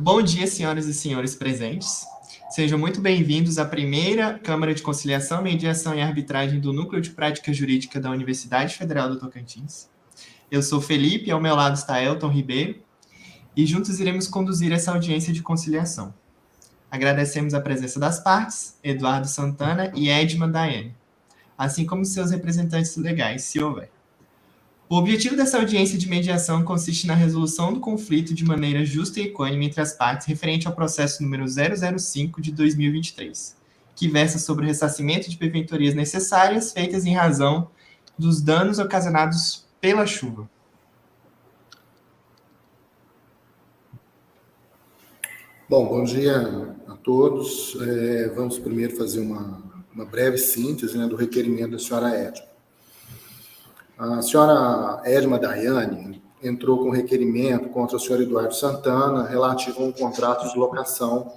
Bom dia, senhoras e senhores presentes. Sejam muito bem-vindos à primeira Câmara de Conciliação, Mediação e Arbitragem do Núcleo de Prática Jurídica da Universidade Federal do Tocantins. Eu sou Felipe e ao meu lado está Elton Ribeiro, e juntos iremos conduzir essa audiência de conciliação. Agradecemos a presença das partes, Eduardo Santana e Edma Daiane, assim como seus representantes legais, se houver. O objetivo dessa audiência de mediação consiste na resolução do conflito de maneira justa e equânime entre as partes referente ao processo número 005 de 2023, que versa sobre o ressarcimento de benfeitorias necessárias feitas em razão dos danos ocasionados pela chuva. Bom dia a todos. Vamos primeiro fazer uma breve síntese, do requerimento da senhora Edma. A senhora Edma Daiane entrou com requerimento contra o senhor Eduardo Santana relativo a um contrato de locação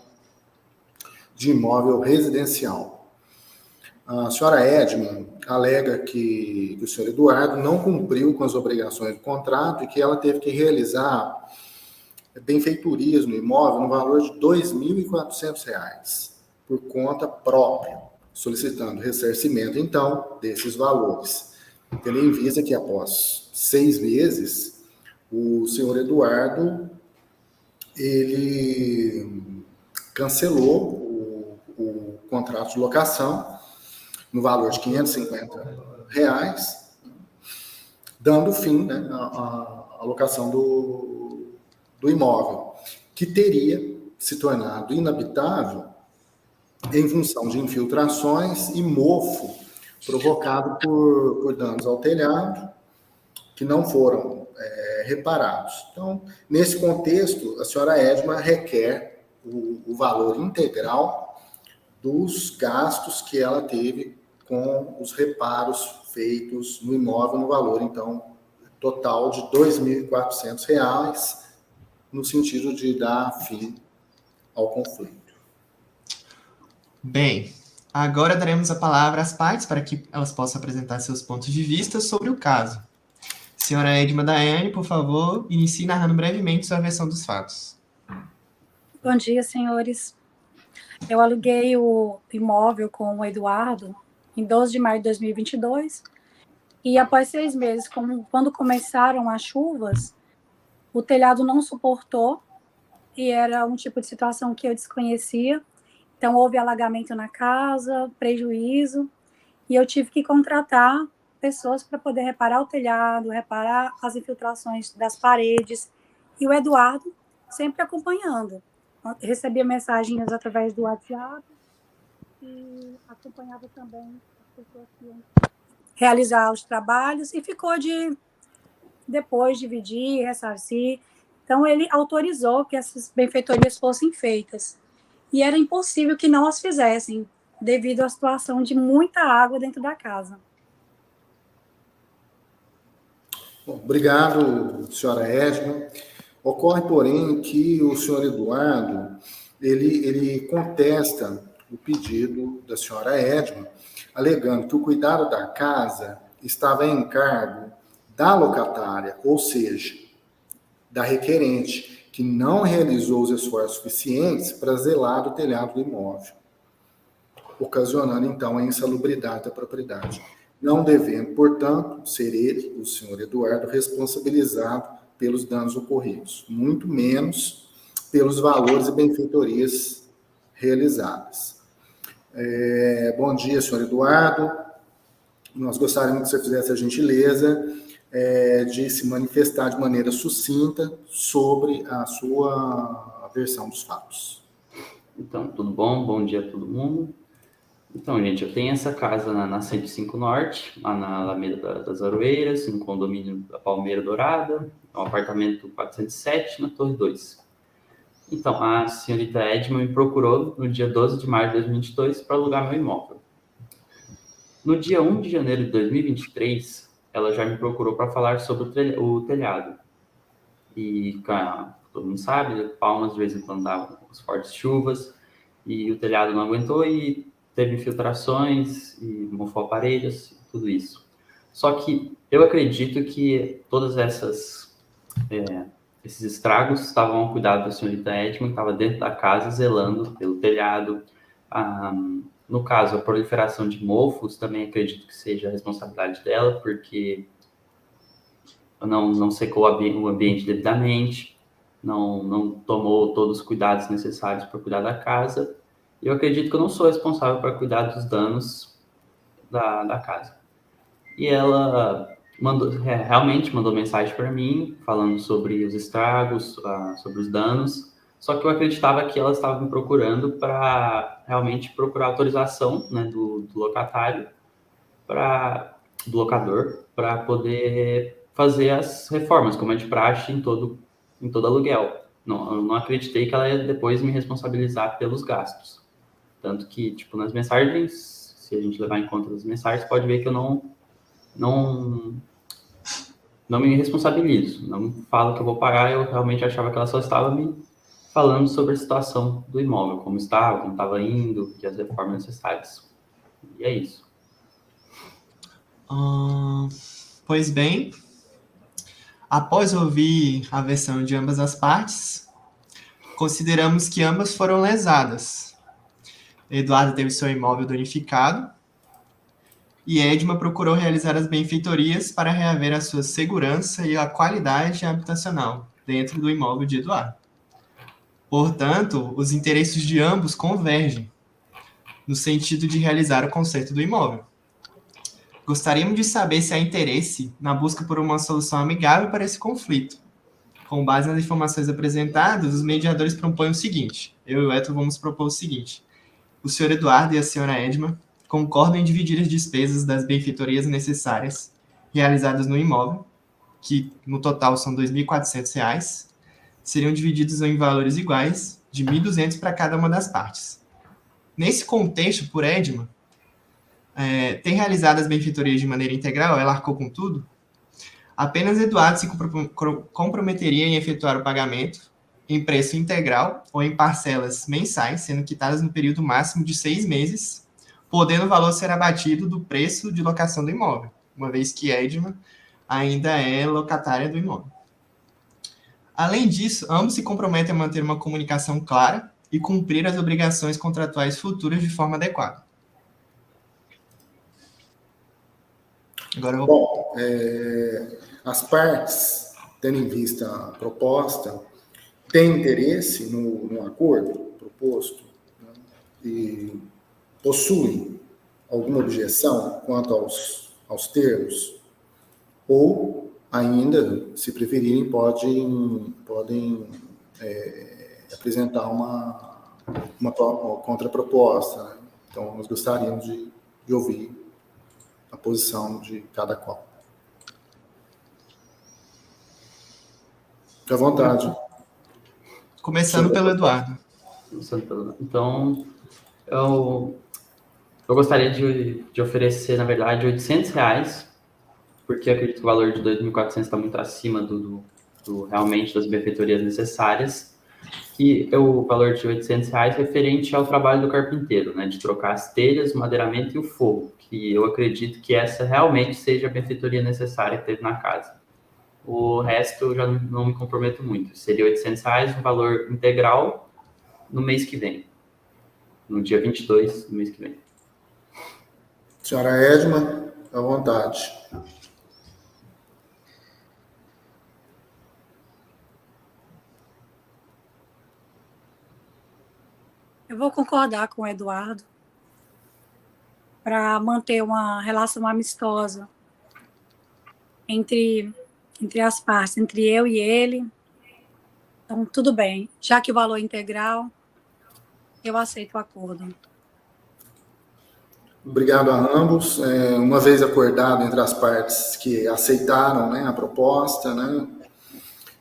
de imóvel residencial. A senhora Edma alega que o senhor Eduardo não cumpriu com as obrigações do contrato e que ela teve que realizar benfeitorias no imóvel no valor de R$ 2.400 por conta própria, solicitando ressarcimento, então, desses valores. Tendo em vista que, após 6 meses, o senhor Eduardo, ele cancelou o contrato de locação no valor de R$ 550, dando fim, à locação do imóvel, que teria se tornado inabitável em função de infiltrações e mofo provocado por danos ao telhado que não foram reparados. Então, nesse contexto, a senhora Edma requer o valor integral dos gastos que ela teve com os reparos feitos no imóvel, no valor, então, total de R$ 2.400, no sentido de dar fim ao conflito. Bem, agora daremos a palavra às partes para que elas possam apresentar seus pontos de vista sobre o caso. Senhora Edma Daiane, por favor, inicie narrando brevemente sua versão dos fatos. Bom dia, senhores. Eu aluguei o imóvel com o Eduardo em 12 de maio de 2022 e após 6 meses, quando começaram as chuvas, o telhado não suportou e era um tipo de situação que eu desconhecia. Então, houve alagamento na casa, prejuízo, e eu tive que contratar pessoas para poder reparar o telhado, reparar as infiltrações das paredes, e o Eduardo sempre acompanhando. Eu recebia mensagens através do WhatsApp e acompanhava também as pessoas que iam realizar os trabalhos e ficou de depois dividir, ressarcir. Então, ele autorizou que essas benfeitorias fossem feitas. E era impossível que não as fizessem, devido à situação de muita água dentro da casa. Bom, obrigado, senhora Edma. Ocorre, porém, que o senhor Eduardo, ele contesta o pedido da senhora Edma, alegando que o cuidado da casa estava em encargo da locatária, ou seja, da requerente, que não realizou os esforços suficientes para zelar do telhado do imóvel, ocasionando, então, a insalubridade da propriedade, não devendo, portanto, ser ele, o senhor Eduardo, responsabilizado pelos danos ocorridos, muito menos pelos valores e benfeitorias realizadas. Bom dia, senhor Eduardo. Nós gostaríamos que você fizesse a gentileza de se manifestar de maneira sucinta sobre a sua versão dos fatos. Então, tudo bom? Bom dia a todo mundo. Então, gente, eu tenho essa casa na 105 Norte, lá na Alameda das Aroeiras, no condomínio da Palmeira Dourada, no apartamento 407, na Torre 2. Então, a senhorita Edma me procurou no dia 12 de maio de 2022 para alugar meu imóvel. No dia 1 de janeiro de 2023, ela já me procurou para falar sobre o telhado. E, todo mundo sabe, Palmas de vez em quando davam as fortes chuvas, e o telhado não aguentou e teve infiltrações, e mofou aparelhos, tudo isso. Só que eu acredito que todas essas esses estragos estavam ao cuidado da senhorita Edma, que estava dentro da casa, zelando pelo telhado. No caso, a proliferação de mofos, também acredito que seja a responsabilidade dela, porque não secou o ambiente devidamente, não tomou todos os cuidados necessários para cuidar da casa. E eu acredito que eu não sou responsável para cuidar dos danos da casa. E ela realmente mandou mensagem para mim, falando sobre os estragos, sobre os danos. Só que eu acreditava que ela estava me procurando para realmente procurar autorização, né, do locatário, do locador, para poder fazer as reformas, como é de praxe em todo aluguel. Não, eu não acreditei que ela ia depois me responsabilizar pelos gastos. Tanto que, tipo, nas mensagens, se a gente levar em conta as mensagens, pode ver que eu não me responsabilizo, não falo que eu vou pagar. Eu realmente achava que ela só estava me falando sobre a situação do imóvel, como estava indo, e as reformas necessárias. E é isso. Pois bem, após ouvir a versão de ambas as partes, consideramos que ambas foram lesadas. Eduardo teve seu imóvel danificado e Edma procurou realizar as benfeitorias para reaver a sua segurança e a qualidade habitacional dentro do imóvel de Eduardo. Portanto, os interesses de ambos convergem no sentido de realizar o conserto do imóvel. Gostaríamos de saber se há interesse na busca por uma solução amigável para esse conflito. Com base nas informações apresentadas, os mediadores propõem o seguinte: eu e o Eto vamos propor o seguinte: o senhor Eduardo e a senhora Edma concordam em dividir as despesas das benfeitorias necessárias realizadas no imóvel, que no total são R$ 2.400, seriam divididos em valores iguais, de R$ 1.200 para cada uma das partes. Nesse contexto, por Edma, tem realizado as benfeitorias de maneira integral, ela arcou com tudo, apenas Eduardo se comprometeria em efetuar o pagamento em preço integral ou em parcelas mensais, sendo quitadas no período máximo de 6 meses, podendo o valor ser abatido do preço de locação do imóvel, uma vez que Edma ainda é locatária do imóvel. Além disso, ambos se comprometem a manter uma comunicação clara e cumprir as obrigações contratuais futuras de forma adequada. Agora eu... Bom, as partes, tendo em vista a proposta, têm interesse no acordo proposto, né, e possuem alguma objeção quanto aos termos, ou ainda, se preferirem, podem apresentar uma contraproposta, né? Então, nós gostaríamos de ouvir a posição de cada qual. Fique à vontade. Começando pelo Eduardo. Então, eu gostaria de oferecer, na verdade, R$800, porque eu acredito que o valor de 2.400 está muito acima do realmente das benfeitorias necessárias, que é o valor de R$800 referente ao trabalho do carpinteiro, né, de trocar as telhas, o madeiramento e o forro, que eu acredito que essa realmente seja a benfeitoria necessária que teve na casa. O resto eu já não me comprometo muito. Seria R$800, um valor integral no mês que vem, no dia 22 do mês que vem. Senhora Edma, à vontade. Eu vou concordar com o Eduardo para manter uma relação amistosa entre as partes, entre eu e ele. Então, tudo bem. Já que o valor é integral, eu aceito o acordo. Obrigado a ambos. Uma vez acordado entre as partes que aceitaram, né, a proposta, né,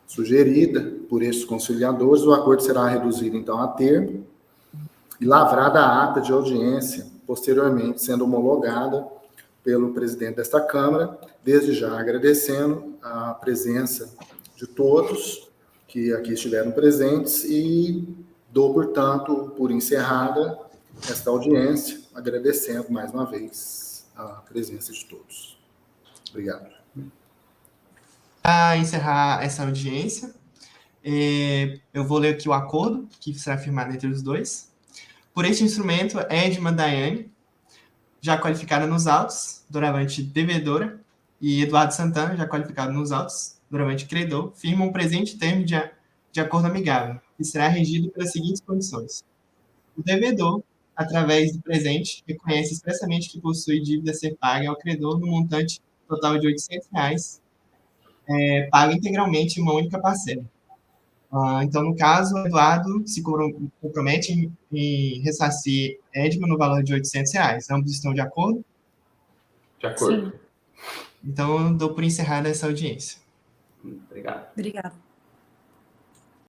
sugerida por esses conciliadores, o acordo será reduzido, então, a termo e lavrada a ata de audiência, posteriormente sendo homologada pelo presidente desta Câmara, desde já agradecendo a presença de todos que aqui estiveram presentes e dou, portanto, por encerrada esta audiência, agradecendo mais uma vez a presença de todos. Obrigado. Para encerrar essa audiência, Eu vou ler aqui o acordo que será firmado entre os dois. Por este instrumento, Edma Daiane, já qualificada nos autos, doravante devedora, e Eduardo Santana, já qualificado nos autos, doravante credor, firmam um presente termo de acordo amigável, que será regido pelas seguintes condições. O devedor, através do presente, reconhece expressamente que possui dívida a ser paga ao credor no montante total de R$800, paga integralmente em uma única parcela. Então, no caso, o Eduardo se compromete em ressarcir Edma no valor de R$800. Ambos estão de acordo? De acordo. Sim. Então, eu dou por encerrada essa audiência. Obrigado. Obrigada.